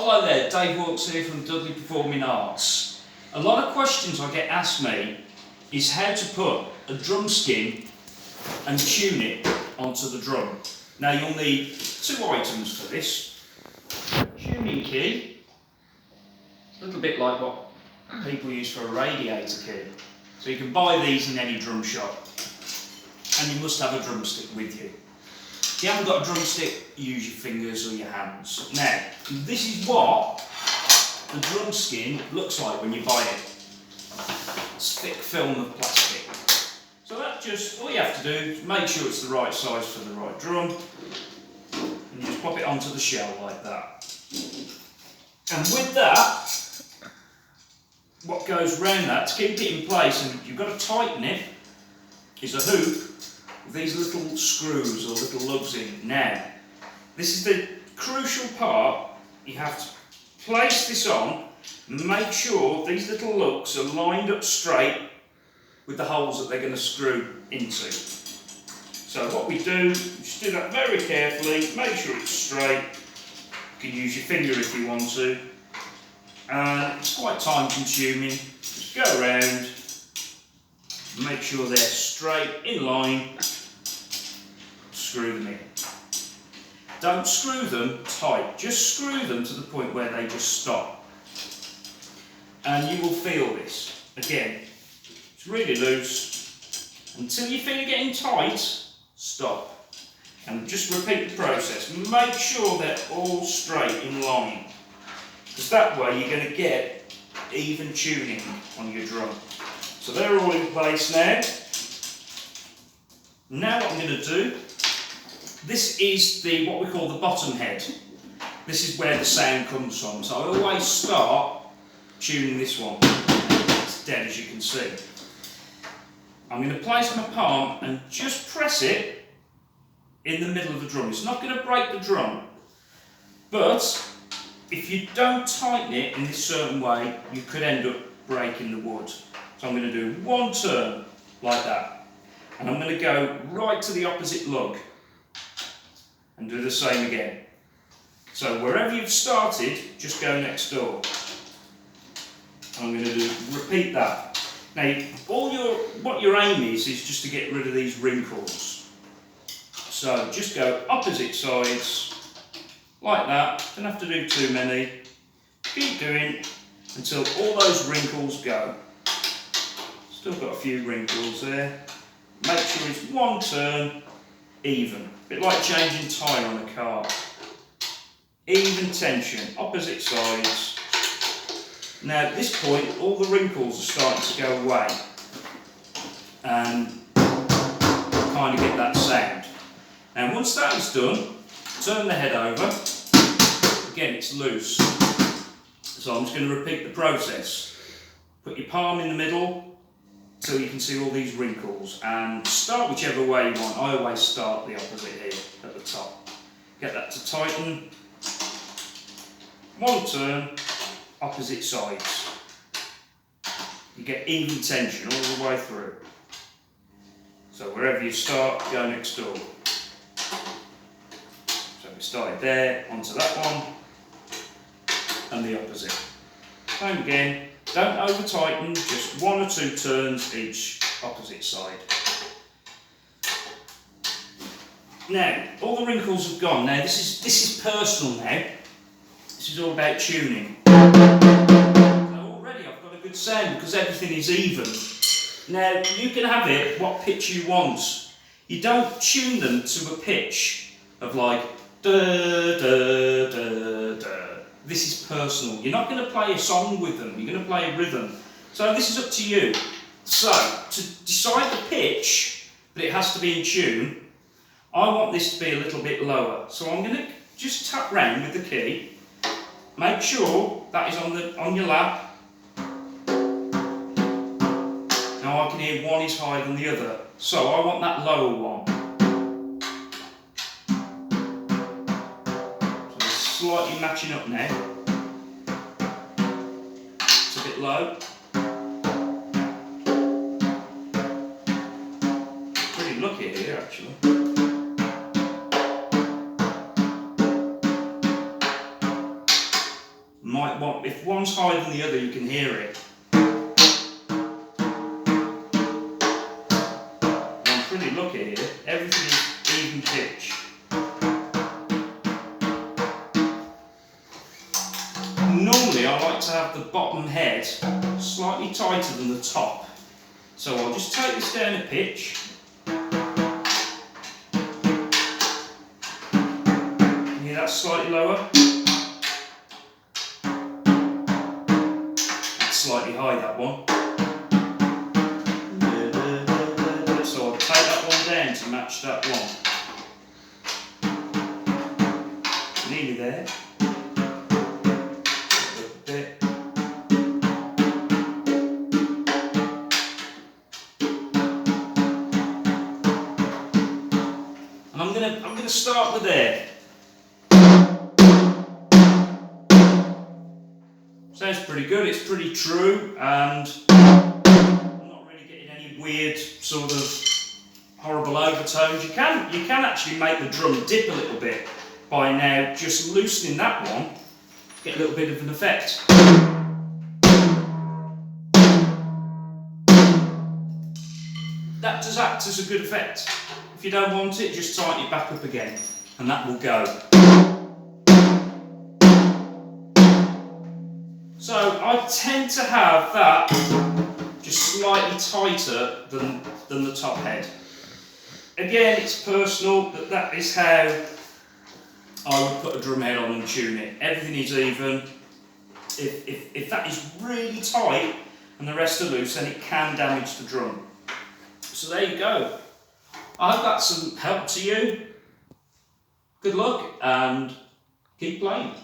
Hello there, Dave Hawks here from Dudley Performing Arts. A lot of questions I get asked me is how to put a drum skin and tune it onto the drum. Now you'll need two items for this. A tuning key, a little bit like what people use for a radiator key. So you can buy these in any drum shop, and you must have a drumstick with you. If you haven't got a drumstick, use your fingers or your hands. Now, this is what the drum skin looks like when you buy it. It's thick film of plastic. So that just, all you have to do is make sure it's the right size for the right drum, and you just pop it onto the shell like that. And with that, what goes round that, to keep it in place, and you've got to tighten it, is a hoop with these little screws or little lugs in. Now, this is the crucial part. You have to place this on and make sure these little lugs are lined up straight with the holes that they're going to screw into. So what we do, just do that very carefully, make sure it's straight. You can use your finger if you want to. And it's quite time consuming. Just go around, make sure they're straight, in line, screw them in. Don't screw them tight, just screw them to the point where they just stop. And you will feel this. Again, it's really loose. Until you feel it getting tight, stop. And just repeat the process. Make sure they're all straight, in line. Because that way you're going to get even tuning on your drum. So they're all in place now. Now what I'm going to do, this is what we call the bottom head. This is where the sound comes from. So I always start tuning this one. It's dead, as you can see. I'm going to place my palm and just press it in the middle of the drum. It's not going to break the drum, but if you don't tighten it in this certain way, you could end up breaking the wood. So I'm going to do one turn like that, and I'm going to go right to the opposite lug and do the same again. So wherever you've started, just go next door. I'm going to repeat that. Now, what your aim is just to get rid of these wrinkles. So just go opposite sides like that. Don't have to do too many. Keep doing until all those wrinkles go. Still got a few wrinkles there. Make sure it's one turn, even. A bit like changing tyre on a car. Even tension, opposite sides. Now at this point, all the wrinkles are starting to go away. And kind of get that sound. And once that is done, turn the head over. Again, it's loose. So I'm just going to repeat the process. Put your palm in the middle so you can see all these wrinkles, and start whichever way you want. I always start the opposite here at the top. Get that to tighten. One turn, opposite sides. You get even tension all the way through. So wherever you start, go next door. So we started there, onto that one, and the opposite. Same again. Don't over tighten, just one or two turns each opposite side. Now, all the wrinkles have gone. Now this is personal now. This is all about tuning. So already I've got a good sound because everything is even. Now you can have it what pitch you want. You don't tune them to a pitch of like da da da da. This is personal. You're not going to play a song with them, you're going to play a rhythm. So this is up to you. So, to decide the pitch, but it has to be in tune, I want this to be a little bit lower. So I'm going to just tap round with the key, make sure that is on your lap. Now I can hear one is higher than the other, so I want that lower one. Slightly matching up now. It's a bit low. Pretty lucky here actually. might want, if one's higher than the other, you can hear it. I'm pretty lucky here, everything is even pitch. Normally I like to have the bottom head slightly tighter than the top. So I'll just take this down a pitch. Yeah, that's slightly lower. That's slightly high, that one. So I'll take that one down to match that one. Nearly there. I'm gonna start with there. Sounds pretty good, it's pretty true, and I'm not really getting any weird sort of horrible overtones. You can actually make the drum dip a little bit by now just loosening that one, get a little bit of an effect. That does act as a good effect. If you don't want it, just tighten it back up again, and that will go. So I tend to have that just slightly tighter than the top head. Again, it's personal, but that is how I would put a drum head on and tune it. Everything is even. If that is really tight and the rest are loose, then it can damage the drum. So there you go. I hope that's some help to you. Good luck and keep playing.